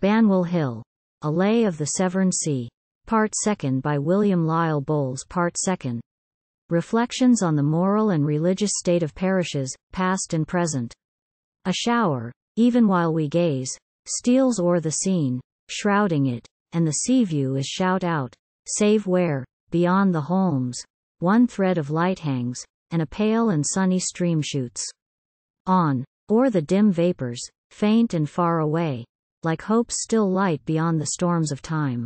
Banwell Hill. A Lay of the Severn Sea. Part 2 by William Lisle Bowles. Part 2. Reflections on the moral and religious state of parishes, past and present. A shower, even while we gaze, steals o'er the scene, shrouding it, and the sea view is shout out, save where, beyond the holms, one thread of light hangs, and a pale and sunny stream shoots on, o'er the dim vapours, faint and far away, like hope's still light beyond the storms of time.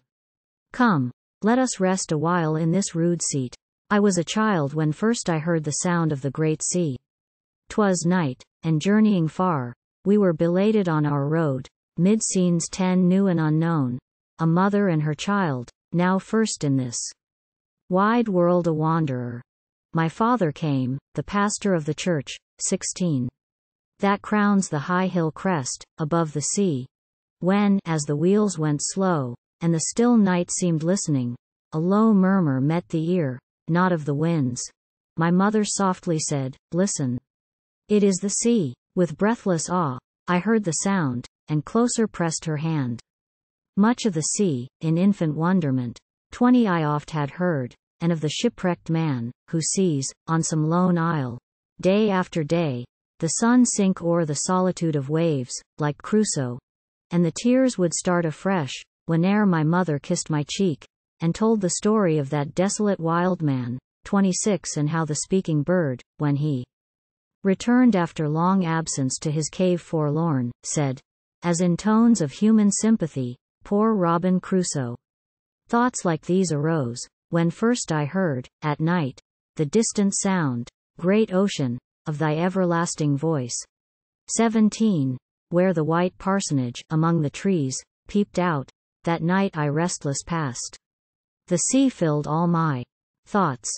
Come, let us rest a while in this rude seat. I was a child when first I heard the sound of the great sea. 'Twas night, and journeying far, we were belated on our road, mid scenes 10 new and unknown, a mother and her child, now first in this wide world a wanderer. My father came, the pastor of the church, 16. That crowns the high hill crest, above the sea. When, as the wheels went slow, and the still night seemed listening, a low murmur met the ear, not of the winds. My mother softly said, "Listen. It is the sea." With breathless awe, I heard the sound, and closer pressed her hand. Much of the sea, in infant wonderment, 20 I oft had heard, and of the shipwrecked man, who sees, on some lone isle, day after day, the sun sink o'er the solitude of waves, like Crusoe, and the tears would start afresh, whene'er my mother kissed my cheek, and told the story of that desolate wild man, 26, and how the speaking bird, when he returned after long absence to his cave forlorn, said, as in tones of human sympathy, "Poor Robin Crusoe." Thoughts like these arose, when first I heard, at night, the distant sound, great ocean, of thy everlasting voice. 17. Where the white parsonage, among the trees, peeped out, that night I restless passed. The sea filled all my thoughts,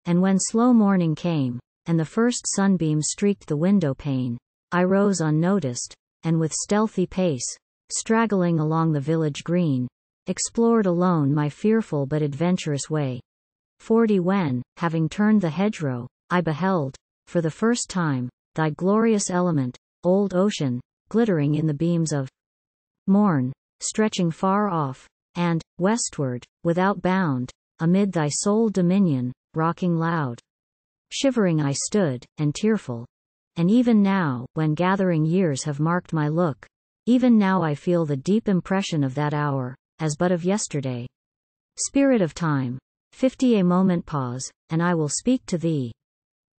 and when slow morning came, and the first sunbeam streaked the window pane, I rose unnoticed, and with stealthy pace, straggling along the village green, explored alone my fearful but adventurous way. 40. When, having turned the hedgerow, I beheld, for the first time, thy glorious element, old ocean, glittering in the beams of morn, stretching far off, and, westward, without bound, amid thy sole dominion, rocking loud. Shivering I stood, and tearful. And even now, when gathering years have marked my look, even now I feel the deep impression of that hour, as but of yesterday. Spirit of time, 50. A moment pause, and I will speak to thee.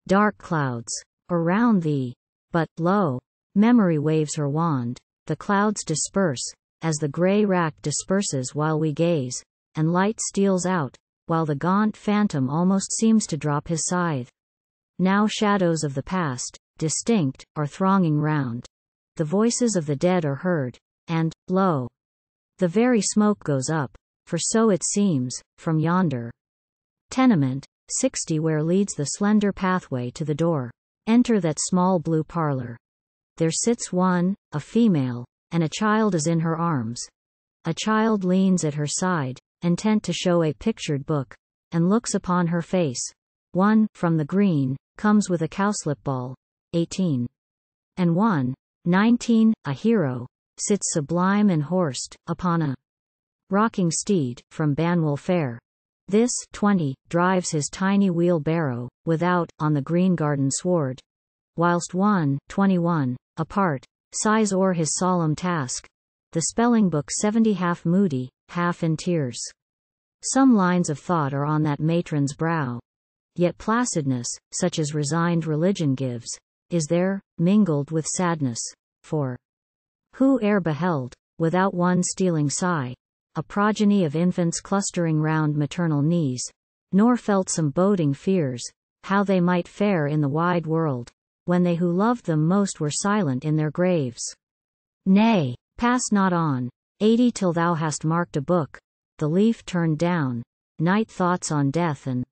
Dark clouds, around thee, but, lo, memory waves her wand, the clouds disperse, as the grey rack disperses while we gaze, and light steals out, while the gaunt phantom almost seems to drop his scythe. Now shadows of the past, distinct, are thronging round. The voices of the dead are heard, and, lo, the very smoke goes up, for so it seems, from yonder tenement, 60. Where leads the slender pathway to the door. Enter that small blue parlor. There sits one, a female, and a child is in her arms. A child leans at her side, intent to show a pictured book, and looks upon her face. One, from the green, comes with a cowslip ball. 18. And one, 19, a hero, sits sublime and horsed, upon a rocking steed, from Banwell fair. This, 20, drives his tiny wheelbarrow, without, on the green garden sward. Whilst one, 21, apart, sighs o'er his solemn task. The spelling book 70 half moody, half in tears. Some lines of thought are on that matron's brow. Yet placidness, such as resigned religion gives, is there, mingled with sadness. For who e'er beheld, without one stealing sigh, a progeny of infants clustering round maternal knees, nor felt some boding fears, how they might fare in the wide world, when they who loved them most were silent in their graves? Nay, pass not on, 80, till thou hast marked a book, the leaf turned down, night thoughts on death and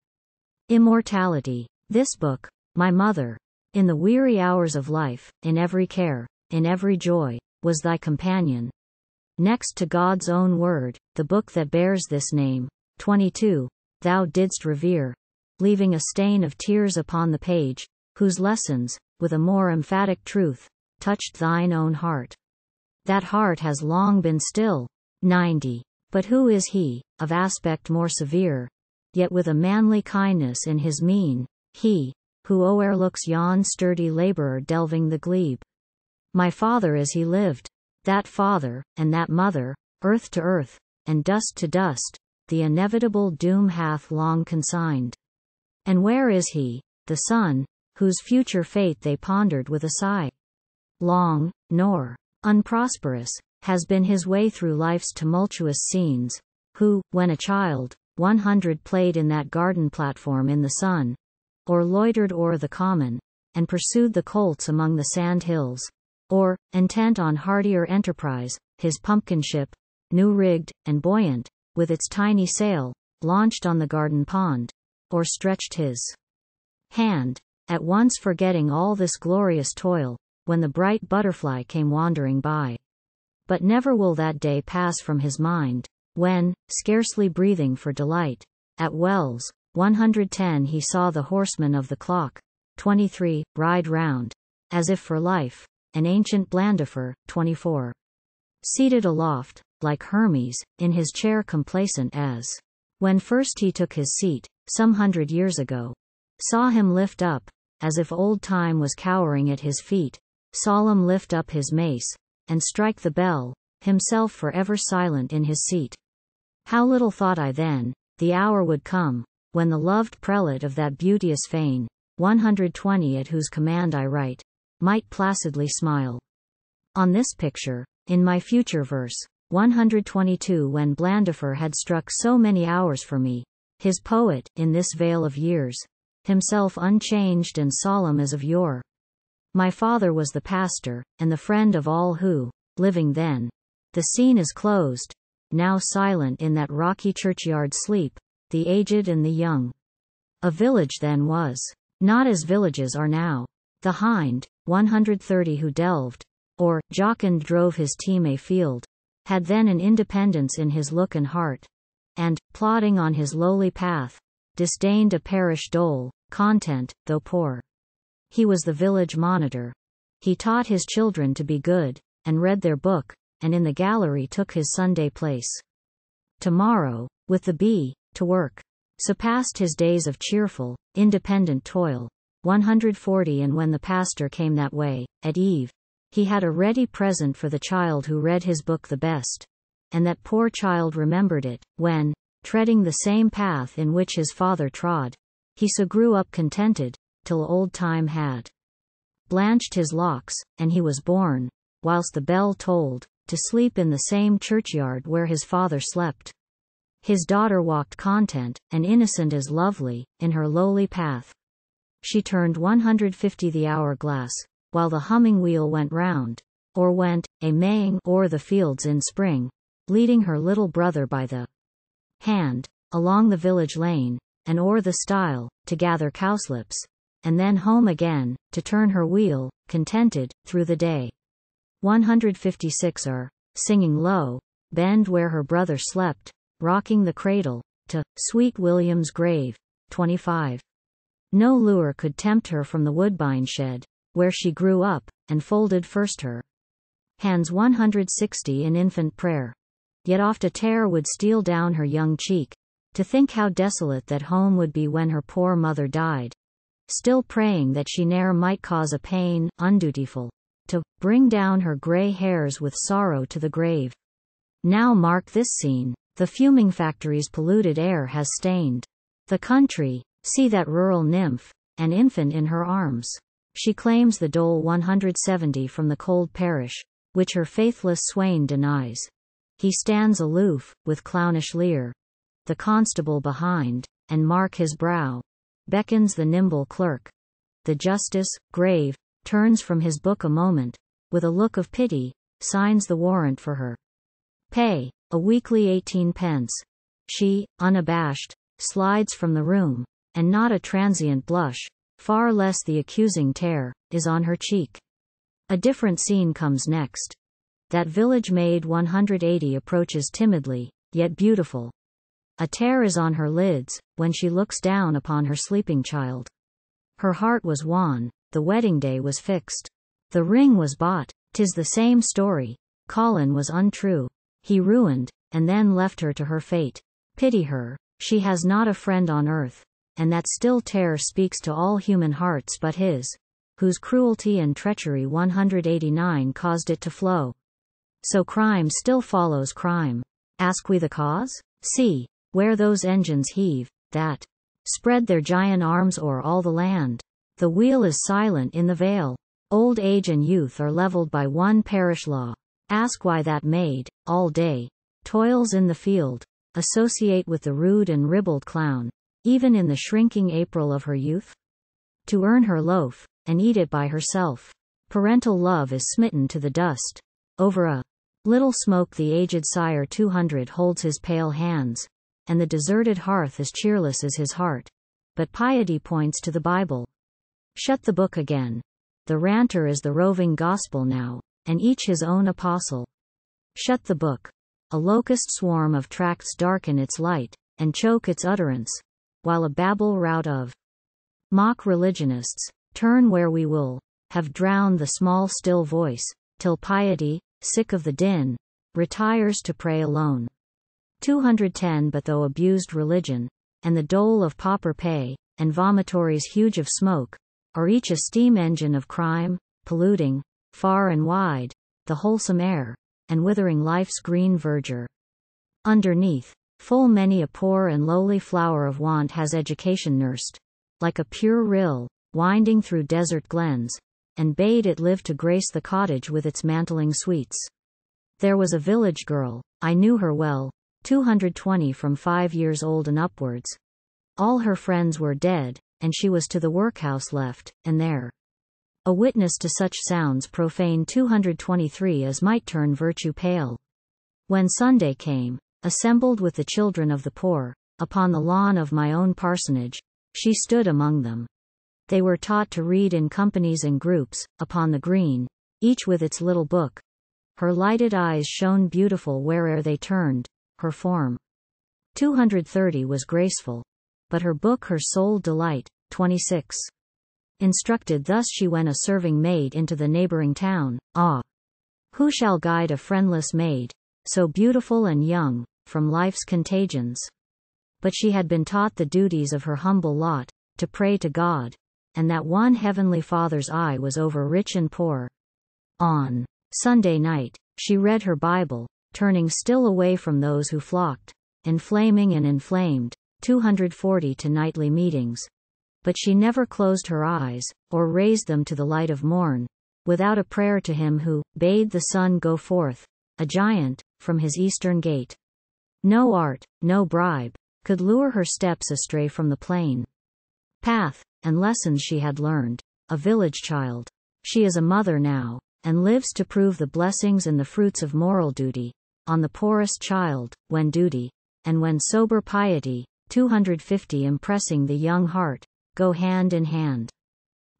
immortality. This book, my mother, in the weary hours of life, in every care, in every joy, was thy companion. Next to God's own word, the book that bears this name, 22, thou didst revere, leaving a stain of tears upon the page, whose lessons, with a more emphatic truth, touched thine own heart. That heart has long been still. 90. But who is he, of aspect more severe, yet with a manly kindness in his mien, he, who o'erlooks yon sturdy labourer delving the glebe? My father as he lived, that father, and that mother, earth to earth, and dust to dust, the inevitable doom hath long consigned. And where is he, the son, whose future fate they pondered with a sigh? Long, nor unprosperous, has been his way through life's tumultuous scenes, who, when a child, 100 played in that garden platform in the sun, or loitered o'er the common, and pursued the colts among the sand hills, or, intent on hardier enterprise, his pumpkin ship, new-rigged, and buoyant, with its tiny sail, launched on the garden pond, or stretched his hand, at once forgetting all this glorious toil, when the bright butterfly came wandering by. But never will that day pass from his mind, when, scarcely breathing for delight, at Wells, 110 he saw the horseman of the clock, 23, ride round, as if for life, an ancient Blandifer, 24. Seated aloft, like Hermes, in his chair complacent as, when first he took his seat, some 100 years ago, saw him lift up, as if old time was cowering at his feet, solemn lift up his mace, and strike the bell, himself for ever silent in his seat. How little thought I then, the hour would come, when the loved prelate of that beauteous fane, 120 at whose command I write, might placidly smile. On this picture, in my future verse, 122 when Blandifer had struck so many hours for me, his poet, in this vale of years, himself unchanged and solemn as of yore. My father was the pastor, and the friend of all who, living then, the scene is closed, now silent in that rocky churchyard sleep, the aged and the young. A village then was, not as villages are now. The hind, 130 who delved, or, jocund drove his team afield, had then an independence in his look and heart, and, plodding on his lowly path, disdained a parish dole, content, though poor. He was the village monitor. He taught his children to be good, and read their book, and in the gallery took his Sunday place. Tomorrow, with the bee, to work. So passed his days of cheerful, independent toil. 140 And when the pastor came that way, at eve, he had a ready present for the child who read his book the best. And that poor child remembered it, when, treading the same path in which his father trod, he so grew up contented, till old time had blanched his locks, and he was born, whilst the bell tolled, to sleep in the same churchyard where his father slept. His daughter walked content, and innocent as lovely, in her lowly path. She turned 150 the hourglass, while the humming wheel went round, or went, a-maying o'er the fields in spring, leading her little brother by the hand, along the village lane, and o'er the stile, to gather cowslips, and then home again, to turn her wheel, contented, through the day. 156 singing low, bend where her brother slept, rocking the cradle, to sweet William's grave. 25. No lure could tempt her from the woodbine shed, where she grew up, and folded first her hands 160 in infant prayer. Yet oft a tear would steal down her young cheek, to think how desolate that home would be when her poor mother died, still praying that she ne'er might cause a pain, undutiful, to bring down her grey hairs with sorrow to the grave. Now mark this scene, the fuming factory's polluted air has stained the country, see that rural nymph, an infant in her arms. She claims the dole 170 from the cold parish, which her faithless swain denies. He stands aloof, with clownish leer. The constable behind, and mark his brow, beckons the nimble clerk. The justice, grave, turns from his book a moment, with a look of pity, signs the warrant for her pay, a weekly 18 pence. She, unabashed, slides from the room, and not a transient blush, far less the accusing tear, is on her cheek. A different scene comes next. That village maid 180 approaches timidly, yet beautiful. A tear is on her lids, when she looks down upon her sleeping child. Her heart was wan, the wedding day was fixed. The ring was bought, 'tis the same story. Colin was untrue. He ruined, and then left her to her fate. Pity her, she has not a friend on earth, and that still terror speaks to all human hearts but his, whose cruelty and treachery 189 caused it to flow. So crime still follows crime. Ask we the cause? See, where those engines heave, that spread their giant arms o'er all the land. The wheel is silent in the vale. Old age and youth are leveled by one parish law. Ask why that maid, all day, toils in the field, associate with the rude and ribald clown, even in the shrinking April of her youth? To earn her loaf, and eat it by herself. Parental love is smitten to the dust. Over a little smoke the aged sire 200 holds his pale hands, and the deserted hearth is cheerless as his heart. But piety points to the Bible. Shut the book again. The ranter is the roving gospel now, and each his own apostle. Shut the book. A locust swarm of tracts darken its light, and choke its utterance, while a babble rout of mock religionists, turn where we will, have drowned the small still voice, till piety, sick of the din, retires to pray alone. 210 But though abused religion, and the dole of pauper pay, and vomitories huge of smoke, are each a steam engine of crime, polluting, far and wide, the wholesome air, and withering life's green verdure. Underneath, full many a poor and lowly flower of want has education nursed, like a pure rill, winding through desert glens, and bade it live to grace the cottage with its mantling sweets. There was a village girl, I knew her well, 220 from 5 years old and upwards. All her friends were dead, and she was to the workhouse left, and there. A witness to such sounds profane 223 as might turn virtue pale. When Sunday came, assembled with the children of the poor, upon the lawn of my own parsonage, she stood among them. They were taught to read in companies and groups, upon the green, each with its little book. Her lighted eyes shone beautiful where'er they turned, her form 230 was graceful, but her book her sole delight. 26. Instructed thus she went a serving maid into the neighboring town. Ah! Who shall guide a friendless maid, so beautiful and young, from life's contagions? But she had been taught the duties of her humble lot, to pray to God, and that one heavenly Father's eye was over rich and poor. On Sunday night, she read her Bible, turning still away from those who flocked, inflaming and inflamed, 240 to nightly meetings. But she never closed her eyes, or raised them to the light of morn, without a prayer to him who bade the sun go forth, a giant, from his eastern gate. No art, no bribe, could lure her steps astray from the plain path, and lessons she had learned, a village child. She is a mother now, and lives to prove the blessings and the fruits of moral duty, on the poorest child, when duty, and when sober piety, 250 impressing the young heart, go hand in hand.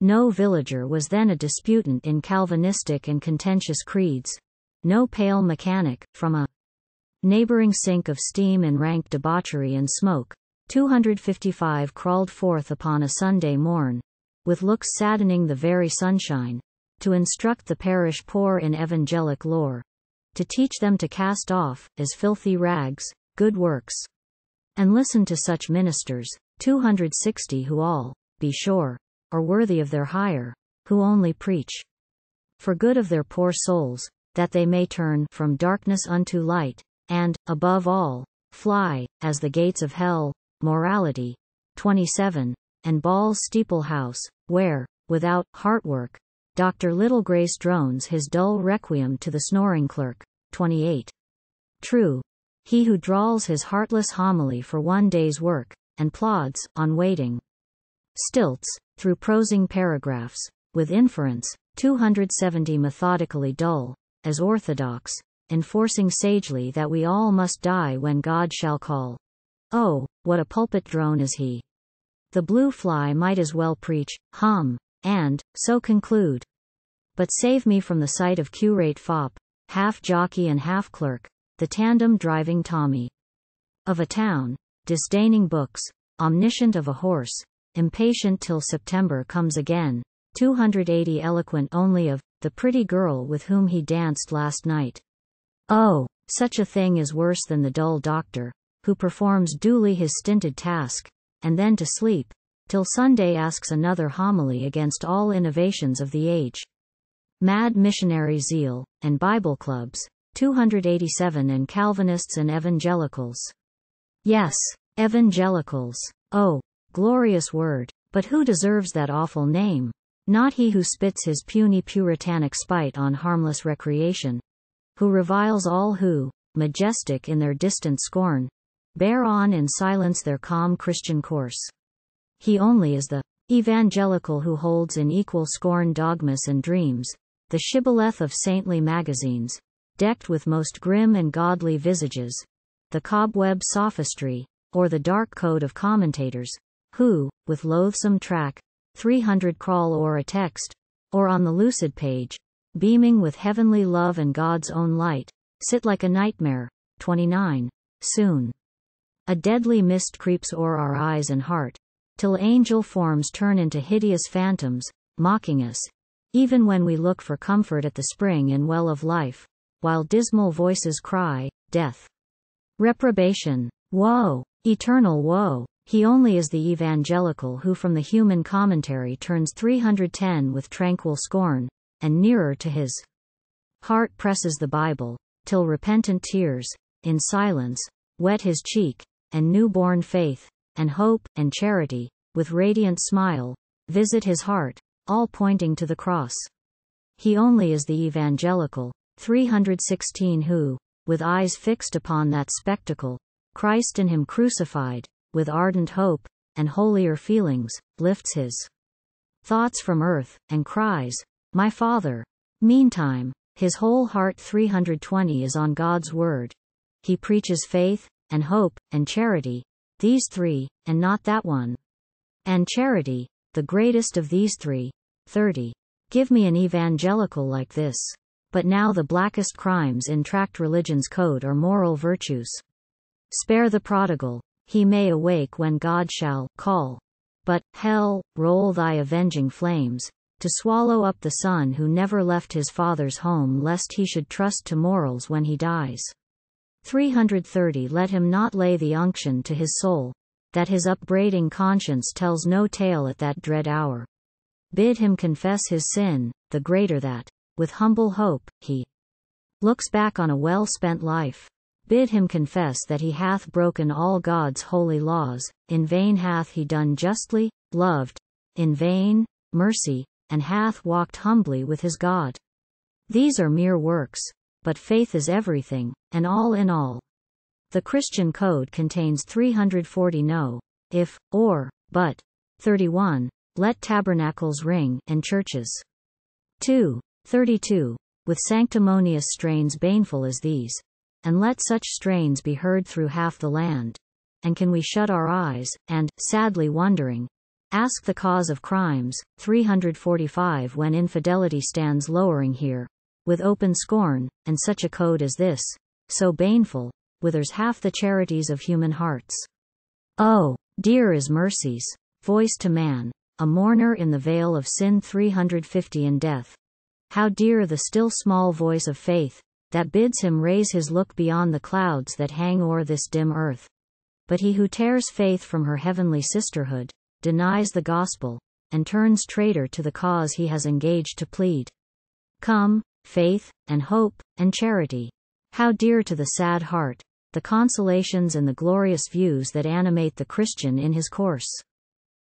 No villager was then a disputant in Calvinistic and contentious creeds. No pale mechanic, from a neighboring sink of steam and rank debauchery and smoke, 255 crawled forth upon a Sunday morn, with looks saddening the very sunshine, to instruct the parish poor in evangelic lore, to teach them to cast off, as filthy rags, good works. And listen to such ministers, 260 who all, be sure, are worthy of their hire, who only preach for good of their poor souls, that they may turn from darkness unto light, and, above all, fly, as the gates of hell, morality. 27, and Ball's steeple house, where, without heartwork, Dr. Littlegrace drones his dull requiem to the snoring clerk. 28. True, he who drawls his heartless homily for one day's work, and plods, on waiting stilts, through prosing paragraphs, with inference, 270 methodically dull, as orthodox, enforcing sagely that we all must die when God shall call. Oh, what a pulpit drone is he! The blue fly might as well preach, hum, and, so conclude. But save me from the sight of curate fop, half jockey and half clerk, the tandem driving Tommy of a town, disdaining books, omniscient of a horse, impatient till September comes again, 280 eloquent only of the pretty girl with whom he danced last night. Oh, such a thing is worse than the dull doctor, who performs duly his stinted task, and then to sleep, till Sunday asks another homily against all innovations of the age. Mad missionary zeal, and Bible clubs, 287 and Calvinists and evangelicals. Yes, evangelicals. Oh, glorious word, but who deserves that awful name? Not he who spits his puny puritanic spite on harmless recreation, who reviles all who, majestic in their distant scorn, bear on in silence their calm Christian course. He only is the evangelical who holds in equal scorn dogmas and dreams, the shibboleth of saintly magazines, decked with most grim and godly visages, the cobweb sophistry, or the dark code of commentators, who, with loathsome track, 300 crawl o'er a text, or on the lucid page, beaming with heavenly love and God's own light, sit like a nightmare. 29. Soon a deadly mist creeps o'er our eyes and heart, till angel forms turn into hideous phantoms, mocking us, even when we look for comfort at the spring and well of life, while dismal voices cry, death, reprobation, woe, eternal woe. He only is the evangelical who from the human commentary turns 310 with tranquil scorn, and nearer to his heart presses the Bible, till repentant tears, in silence, wet his cheek, and newborn faith, and hope, and charity, with radiant smile, visit his heart, all pointing to the cross. He only is the evangelical, 316 who, with eyes fixed upon that spectacle, Christ in him crucified, with ardent hope, and holier feelings, lifts his thoughts from earth, and cries, My Father. Meantime, his whole heart 320 is on God's word. He preaches faith, and hope, and charity, these three, and not that one. And charity, the greatest of these three. 30. Give me an evangelical like this. But now the blackest crimes in tract religion's code are moral virtues. Spare the prodigal. He may awake when God shall call. But, hell, roll thy avenging flames, to swallow up the son who never left his father's home lest he should trust to morals when he dies. 330 Let him not lay the unction to his soul, that his upbraiding conscience tells no tale at that dread hour. Bid him confess his sin, the greater that, with humble hope, he looks back on a well-spent life. Bid him confess that he hath broken all God's holy laws, in vain hath he done justly, loved, in vain, mercy, and hath walked humbly with his God. These are mere works, but faith is everything, and all in all. The Christian code contains 340 no, if, or, but. 31. Let tabernacles ring, and churches. 2. 32. With sanctimonious strains baneful as these. And let such strains be heard through half the land. And can we shut our eyes, and, sadly wondering, ask the cause of crimes? 345 When infidelity stands lowering here, with open scorn, and such a code as this, so baneful, withers half the charities of human hearts. Oh, dear is mercy's voice to man, a mourner in the vale of sin. 350 In death. How dear the still small voice of faith, that bids him raise his look beyond the clouds that hang o'er this dim earth. But he who tears faith from her heavenly sisterhood, denies the gospel, and turns traitor to the cause he has engaged to plead. Come, faith, and hope, and charity. How dear to the sad heart, the consolations and the glorious views that animate the Christian in his course.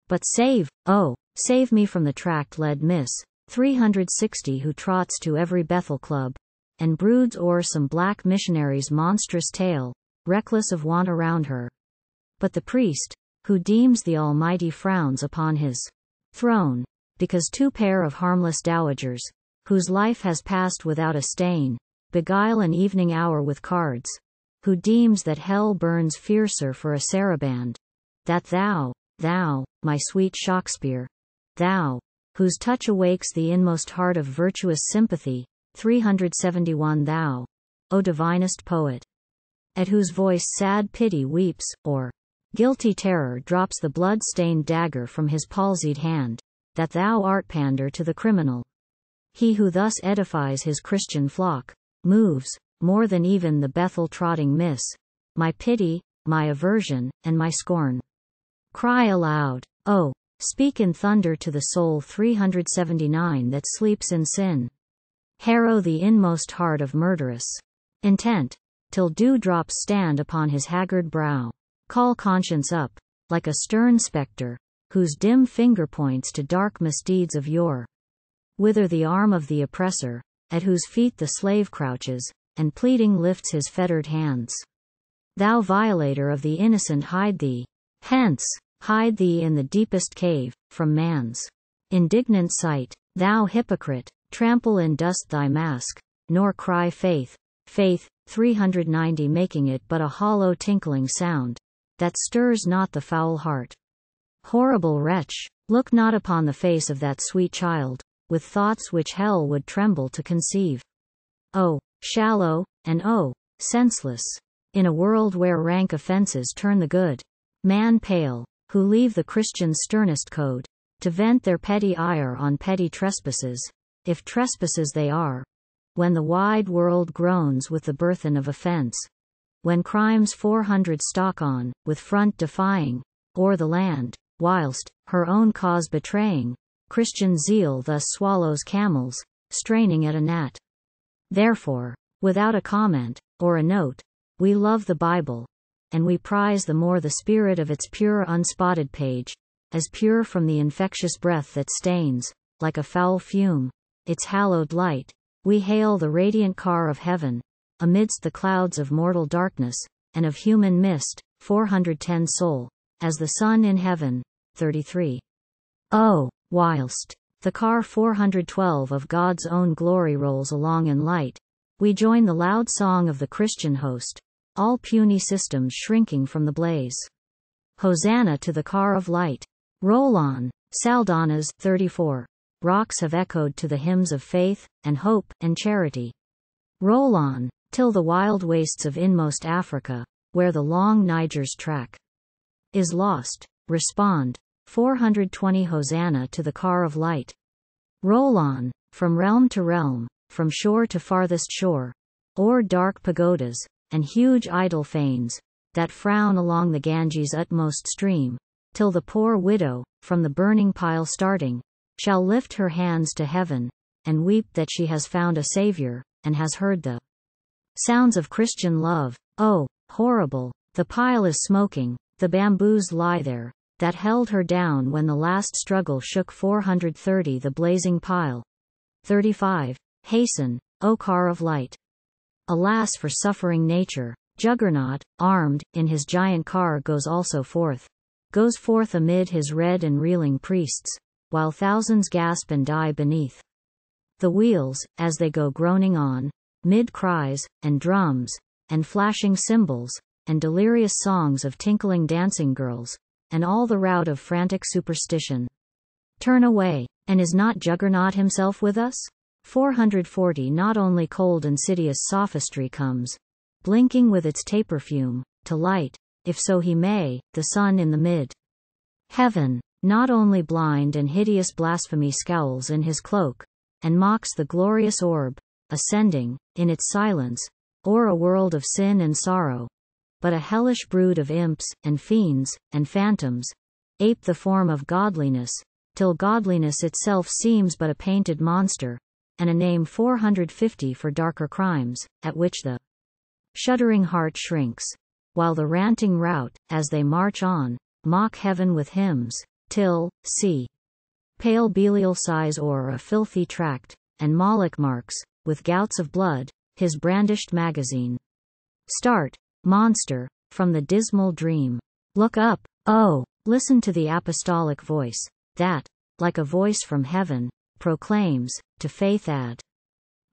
But save, oh, save me from the tract-led miss, 360 who trots to every Bethel club, and broods o'er some black missionary's monstrous tale, reckless of want around her. But the priest, who deems the Almighty frowns upon his throne, because two pair of harmless dowagers, whose life has passed without a stain, beguile an evening hour with cards, who deems that hell burns fiercer for a saraband, that thou, my sweet Shakespeare, thou, whose touch awakes the inmost heart of virtuous sympathy, 371 Thou, O divinest poet, at whose voice sad pity weeps, or guilty terror drops the blood-stained dagger from his palsied hand, that thou art pander to the criminal. He who thus edifies his Christian flock, moves, more than even the Bethel-trotting miss, my pity, my aversion, and my scorn. Cry aloud, oh, speak in thunder to the soul 379 that sleeps in sin. Harrow the inmost heart of murderous intent, till dewdrops stand upon his haggard brow. Call conscience up, like a stern spectre, whose dim finger points to dark misdeeds of yore. Wither the arm of the oppressor, at whose feet the slave crouches, and pleading lifts his fettered hands. Thou violator of the innocent, hide thee. Hence, hide thee in the deepest cave, from man's indignant sight. Thou hypocrite, trample in dust thy mask, nor cry faith, faith, 390, making it but a hollow tinkling sound, that stirs not the foul heart. Horrible wretch, look not upon the face of that sweet child, with thoughts which hell would tremble to conceive. Oh, shallow, and oh, senseless, in a world where rank offenses turn the good man pale, who leave the Christian's sternest code, to vent their petty ire on petty trespasses, if trespasses they are, when the wide world groans with the burthen of offense, when crimes 400 stalk on, with front defying, o'er the land, whilst, her own cause betraying, Christian zeal thus swallows camels, straining at a gnat. Therefore, without a comment, or a note, we love the Bible, and we prize the more the spirit of its pure unspotted page, as pure from the infectious breath that stains, like a foul fume, its hallowed light. We hail the radiant car of heaven, amidst the clouds of mortal darkness, and of human mist, 410 soul, as the sun in heaven, 33. Oh, whilst the car 412 of God's own glory rolls along in light, we join the loud song of the Christian host, all puny systems shrinking from the blaze. Hosanna to the car of light. Roll on, Saldanas, 34. Rocks have echoed to the hymns of faith, and hope, and charity. Roll on, till the wild wastes of inmost Africa, where the long Niger's track is lost, respond, 420 Hosanna to the car of light. Roll on, from realm to realm, from shore to farthest shore, o'er dark pagodas, and huge idol fanes, that frown along the Ganges' utmost stream, till the poor widow, from the burning pile starting, shall lift her hands to heaven, and weep that she has found a Savior, and has heard the sounds of Christian love. Oh, horrible, the pile is smoking, the bamboos lie there, that held her down when the last struggle shook 430 the blazing pile. 35. Hasten, O car of light. Alas for suffering nature, Juggernaut, armed, in his giant car goes forth amid his red and reeling priests, while thousands gasp and die beneath the wheels, as they go groaning on, mid cries, and drums, and flashing cymbals, and delirious songs of tinkling dancing girls, and all the rout of frantic superstition. Turn away, and is not Juggernaut himself with us? 440. Not only cold insidious sophistry comes, blinking with its taper fume, to light, if so he may, the sun in the mid heaven. Not only blind and hideous blasphemy scowls in his cloak, and mocks the glorious orb, ascending, in its silence, o'er a world of sin and sorrow, but a hellish brood of imps, and fiends, and phantoms, ape the form of godliness, till godliness itself seems but a painted monster, and a name 450 for darker crimes, at which the shuddering heart shrinks, while the ranting rout, as they march on, mock heaven with hymns, till, see, pale Belial sighs o'er a filthy tract, and Moloch marks, with gouts of blood, his brandished magazine. Start, monster, from the dismal dream. Look up, oh, listen to the apostolic voice, that, like a voice from heaven, proclaims, to faith add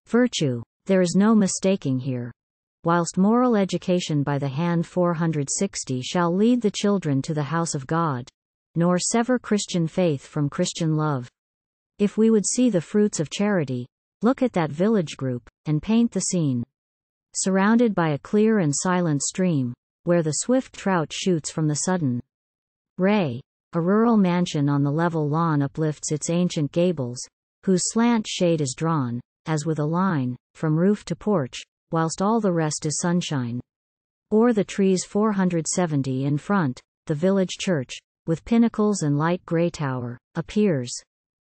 virtue. There is no mistaking here. Whilst moral education by the hand 460 shall lead the children to the house of God, nor sever Christian faith from Christian love. If we would see the fruits of charity, look at that village group, and paint the scene. Surrounded by a clear and silent stream, where the swift trout shoots from the sudden ray, a rural mansion on the level lawn uplifts its ancient gables, whose slant shade is drawn, as with a line, from roof to porch, whilst all the rest is sunshine. O'er the trees 470 in front, the village church, with pinnacles and light grey tower, appears,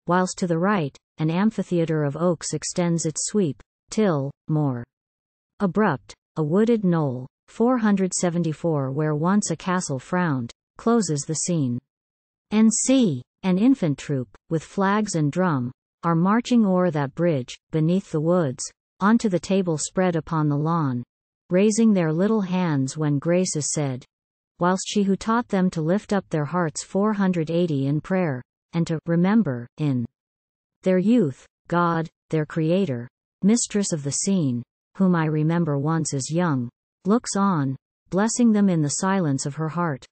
whilst to the right, an amphitheatre of oaks extends its sweep, till, more abrupt, a wooded knoll, 474 where once a castle frowned, closes the scene. And see, an infant troop, with flags and drum, are marching o'er that bridge, beneath the woods, onto the table spread upon the lawn, raising their little hands when grace is said, whilst she who taught them to lift up their hearts 480 in prayer, and to remember, in their youth, God, their Creator, mistress of the scene, whom I remember once as young, looks on, blessing them in the silence of her heart.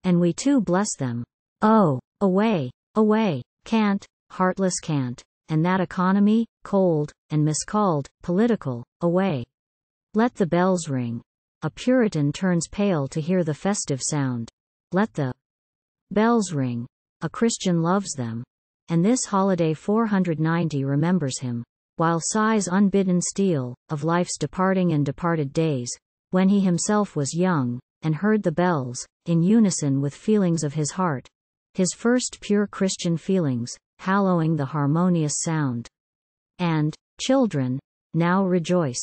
And we too bless them. Oh, away, away, cant, heartless cant, and that economy, cold, and miscalled, political, away. Let the bells ring. A Puritan turns pale to hear the festive sound. Let the bells ring. A Christian loves them. And this holiday 490 remembers him, while sighs unbidden steal, of life's departing and departed days, when he himself was young, and heard the bells, in unison with feelings of his heart, his first pure Christian feelings, hallowing the harmonious sound. And, children, now rejoice.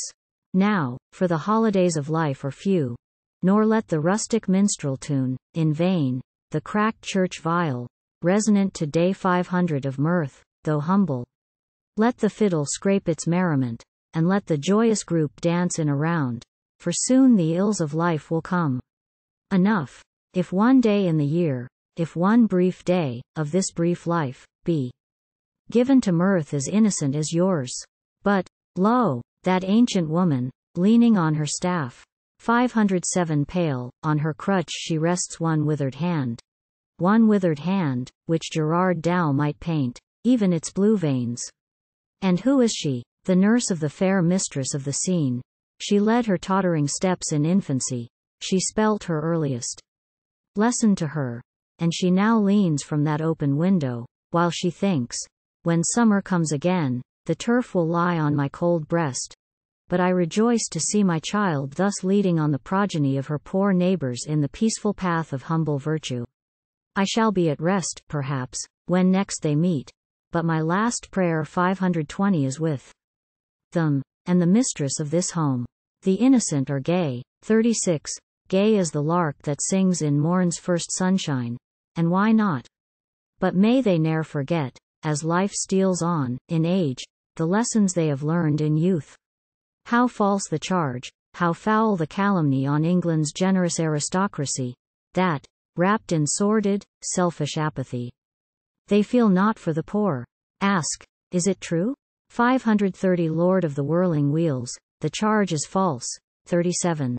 Now, for the holidays of life are few, nor let the rustic minstrel tune, in vain, the cracked church viol, resonant to day 500 of mirth, though humble. Let the fiddle scrape its merriment, and let the joyous group dance in a round, for soon the ills of life will come. Enough, if one day in the year, if one brief day, of this brief life, be given to mirth as innocent as yours. But, lo, that ancient woman, leaning on her staff, 507 pale, on her crutch she rests one withered hand, which Gerard Dow might paint, even its blue veins. And who is she? The nurse of the fair mistress of the scene. She led her tottering steps in infancy, she spelt her earliest lesson to her, and she now leans from that open window, while she thinks, when summer comes again, the turf will lie on my cold breast. But I rejoice to see my child thus leading on the progeny of her poor neighbors in the peaceful path of humble virtue. I shall be at rest, perhaps, when next they meet, but my last prayer 520 is with them, and the mistress of this home. The innocent are gay, 36, gay as the lark that sings in morn's first sunshine, and why not? But may they ne'er forget, as life steals on, in age, the lessons they have learned in youth. How false the charge, how foul the calumny on England's generous aristocracy, that, wrapped in sordid, selfish apathy, they feel not for the poor. Ask, is it true? 530 Lord of the whirling wheels, the charge is false. 37.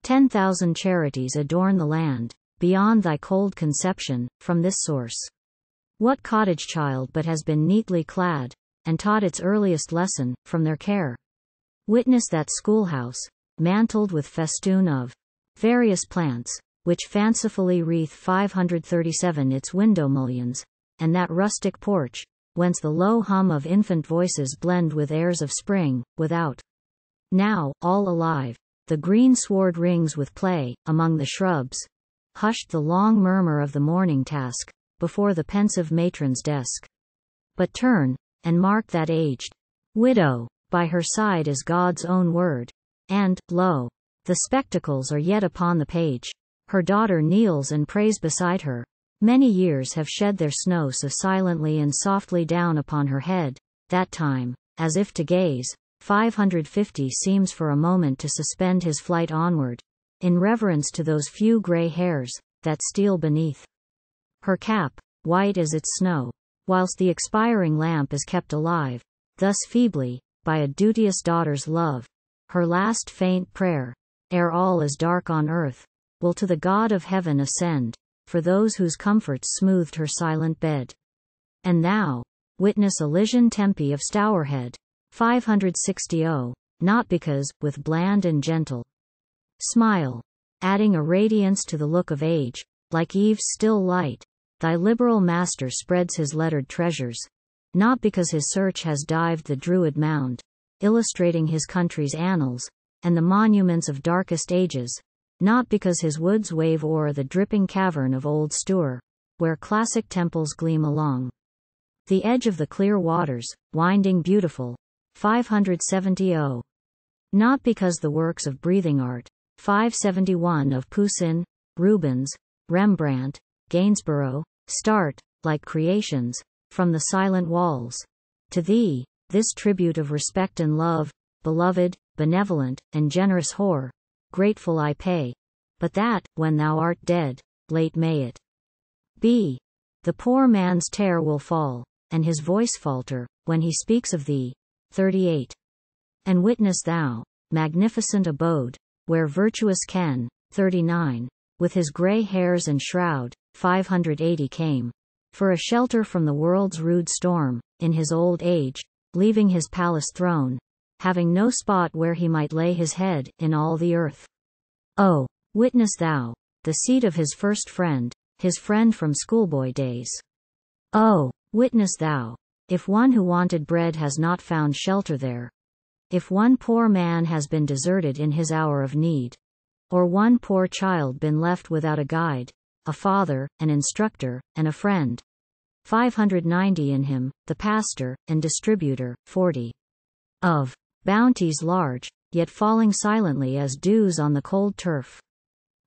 10,000 charities adorn the land, beyond thy cold conception, from this source. What cottage child but has been neatly clad, and taught its earliest lesson, from their care? Witness that schoolhouse, mantled with festoon of various plants, which fancifully wreath 537 its window mullions, and that rustic porch, whence the low hum of infant voices blend with airs of spring, without. Now, all alive, the green sward rings with play, among the shrubs. Hushed the long murmur of the morning task, before the pensive matron's desk. But turn, and mark that aged widow, by her side is God's own word, and, lo, the spectacles are yet upon the page. Her daughter kneels and prays beside her. Many years have shed their snow so silently and softly down upon her head, that time, as if to gaze, 550 seems for a moment to suspend his flight onward, in reverence to those few grey hairs, that steal beneath her cap, white as its snow, whilst the expiring lamp is kept alive, thus feebly, by a duteous daughter's love. Her last faint prayer, ere all is dark on earth, will to the God of heaven ascend, for those whose comforts smoothed her silent bed. And thou, witness Elysian Tempe of Stourhead, 560, not because, with bland and gentle smile, adding a radiance to the look of age, like Eve's still light, thy liberal master spreads his lettered treasures, not because his search has dived the Druid mound, illustrating his country's annals, and the monuments of darkest ages, not because his woods wave o'er the dripping cavern of old Stour, where classic temples gleam along the edge of the clear waters, winding beautiful, 570. Not because the works of breathing art, 571 of Poussin, Rubens, Rembrandt, Gainsborough, start, like creations, from the silent walls. To thee, this tribute of respect and love, beloved, benevolent, and generous whore, grateful I pay, but that, when thou art dead, late may it be, the poor man's tear will fall, and his voice falter, when he speaks of thee. 38. And witness thou, magnificent abode, where virtuous Ken, 39, with his grey hairs and shroud, 580 came, for a shelter from the world's rude storm, in his old age, leaving his palace throne, having no spot where he might lay his head, in all the earth. Oh, witness thou, the seat of his first friend, his friend from schoolboy days. Oh, witness thou, if one who wanted bread has not found shelter there, if one poor man has been deserted in his hour of need, or one poor child been left without a guide, a father, an instructor, and a friend. 590 in him, the pastor, and distributor, 40. Of bounties large, yet falling silently as dews on the cold turf.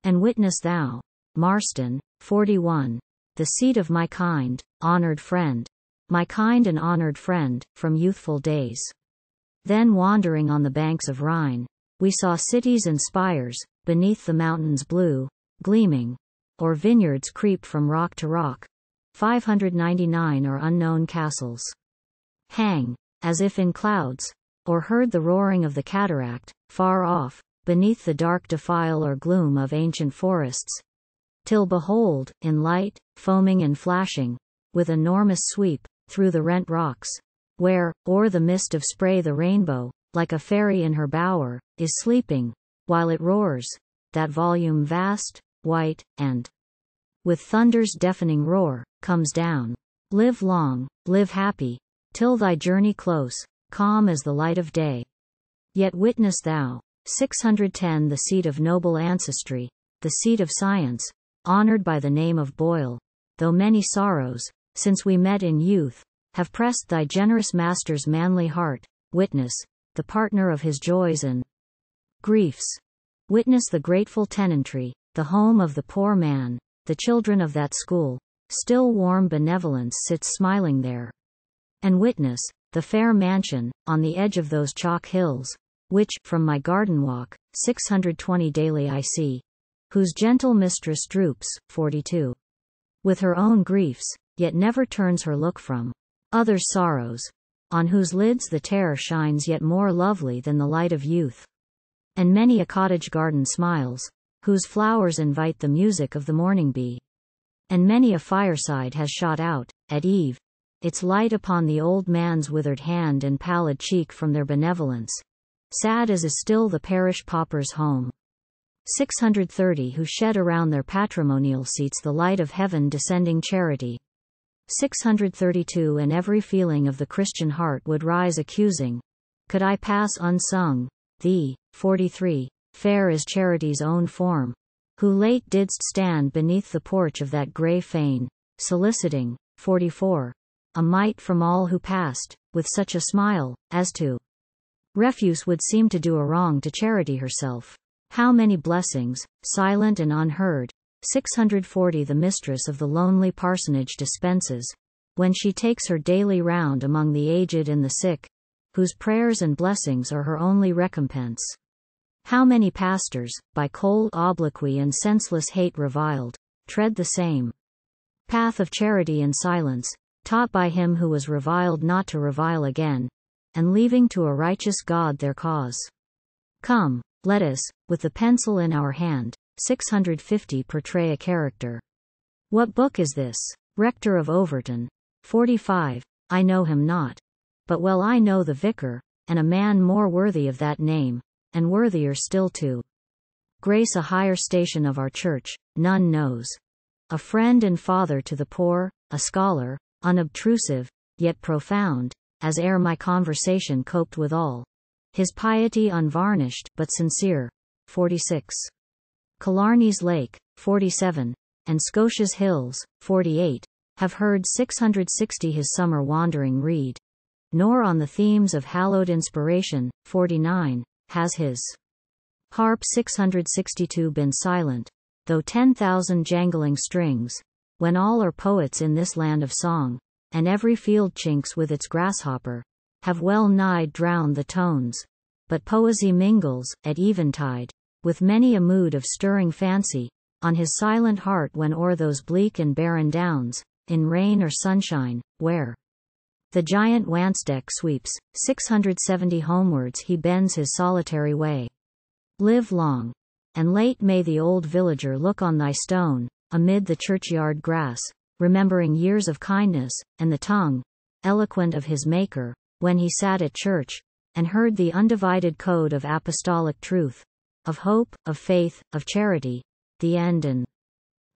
And witness thou, Marston, 41, the seat of my kind, honored friend, my kind and honored friend, from youthful days. Then wandering on the banks of Rhine, we saw cities and spires, beneath the mountains blue, gleaming, or vineyards creep from rock to rock. 599 or unknown castles hang, as if in clouds, or heard the roaring of the cataract, far off, beneath the dark defile or gloom of ancient forests, till behold, in light, foaming and flashing, with enormous sweep, through the rent rocks, where, o'er the mist of spray the rainbow, like a fairy in her bower, is sleeping, while it roars, that volume vast, white, and with thunder's deafening roar, comes down. Live long, live happy, till thy journey close, calm as the light of day. Yet witness thou, 610 the seat of noble ancestry, the seat of science, honored by the name of Boyle, though many sorrows, since we met in youth, have pressed thy generous master's manly heart, witness, the partner of his joys and griefs. Witness the grateful tenantry, the home of the poor man, the children of that school, still warm benevolence sits smiling there. And witness, the fair mansion, on the edge of those chalk hills, which, from my garden walk, 620 daily I see, whose gentle mistress droops, 42. With her own griefs, yet never turns her look from others' sorrows, on whose lids the terror shines yet more lovely than the light of youth. And many a cottage garden smiles, whose flowers invite the music of the morning bee. And many a fireside has shot out, at eve, its light upon the old man's withered hand and pallid cheek from their benevolence, sad as is still the parish pauper's home. 630 who shed around their patrimonial seats the light of heaven descending charity. 632 and every feeling of the Christian heart would rise accusing, could I pass unsung, thee, 43, fair as charity's own form, who late didst stand beneath the porch of that grey fane, soliciting, 44, a mite from all who passed, with such a smile, as to refuse would seem to do a wrong to charity herself. How many blessings, silent and unheard, 640 the mistress of the lonely parsonage dispenses, when she takes her daily round among the aged and the sick, whose prayers and blessings are her only recompense. How many pastors, by cold obloquy and senseless hate reviled, tread the same path of charity in silence, taught by him who was reviled not to revile again, and leaving to a righteous God their cause. Come, let us, with the pencil in our hand, 650 portray a character. What book is this? Rector of Overton. 45, I know him not. But well I know the vicar, and a man more worthy of that name, and worthier still to grace a higher station of our church, none knows. A friend and father to the poor, a scholar, unobtrusive, yet profound, as ere my conversation coped withal, his piety unvarnished but sincere. 46. Killarney's Lake, 47, and Scotia's Hills, 48, have heard 660 his summer wandering read. Nor on the themes of hallowed inspiration, 49, has his harp 662 been silent, though 10,000 jangling strings, when all are poets in this land of song, and every field chinks with its grasshopper, have well nigh drowned the tones. But poesy mingles, at eventide, with many a mood of stirring fancy, on his silent heart when o'er those bleak and barren downs, in rain or sunshine, where the giant Wansdeck sweeps, 670 homewards he bends his solitary way. Live long, and late may the old villager look on thy stone, amid the churchyard grass, remembering years of kindness, and the tongue, eloquent of his Maker, when he sat at church, and heard the undivided code of apostolic truth, of hope, of faith, of charity, the end and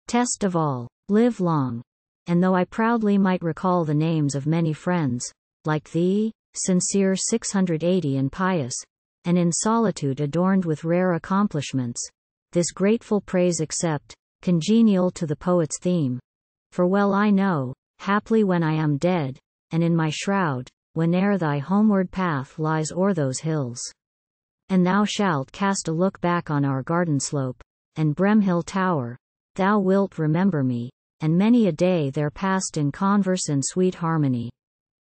test of all. Live long. And though I proudly might recall the names of many friends, like thee, sincere 680 and pious, and in solitude adorned with rare accomplishments, this grateful praise accept, congenial to the poet's theme. For well I know, haply when I am dead, and in my shroud, whene'er thy homeward path lies o'er those hills, and thou shalt cast a look back on our garden slope, and Bremhill Tower, thou wilt remember me, and many a day there passed in converse and sweet harmony.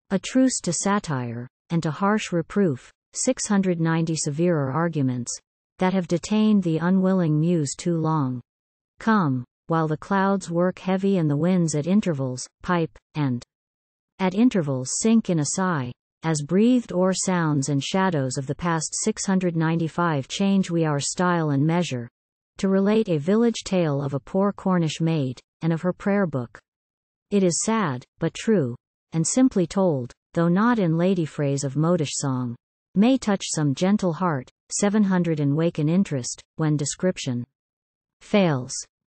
A truce to satire, and to harsh reproof, 690 severer arguments, that have detained the unwilling muse too long. Come, while the clouds work heavy and the winds at intervals pipe, and at intervals sink in a sigh, as breathed o'er sounds and shadows of the past 695 change we our style and measure, to relate a village tale of a poor Cornish maid, and of her prayer book. It is sad, but true, and simply told, though not in lady phrase of modish song, may touch some gentle heart, 700 and waken interest, when description fails.